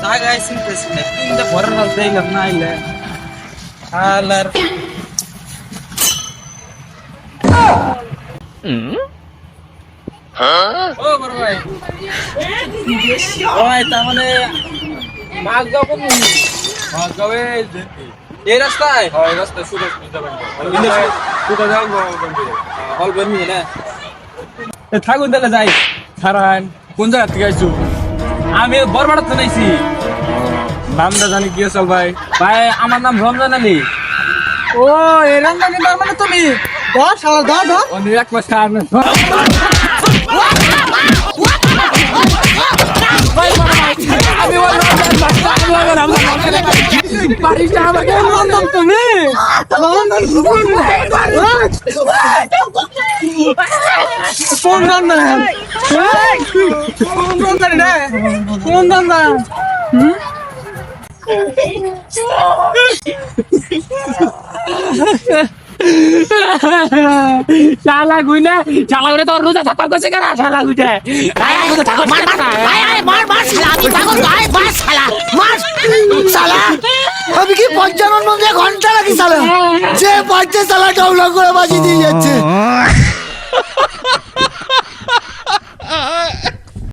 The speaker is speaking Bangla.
জায়গায় চিনতেছি না কিন্তু ঘরের মাছ দেখলাম না আইলে আলার ও বড় ভাই ভাই তার মানে মাছ যাও কোন মাছ যাবে এই রাস্তায় হয় রাস্তা সুরজ যাবেন কোথা যাও হল বন্ধু না থাকুন তাহলে যাই সারান কোন জায়গা থেকে আইছো আমি বরবাড়া তো নাইছি নামটা জানি কি চল ভাই ভাই আমার নাম রমজান আলী ও এই রমজানের নাম মানে তুমি দশ আর দশ অনেক এক মাস খাওয়ার না আমি বাড়িটা আমাকে রমজান তুমি রমজান কোন রমজান কোন রমজান রে কোন রমজান শালা গুইনা তোর রোজা থাকা কইছে কেন শালা গুইনা আমি কি 55 মধ্যে ঘন্টা লাগি সালা যে বাজছে সালা ডাউনলোড করে বাজি দিয়ে যাচ্ছে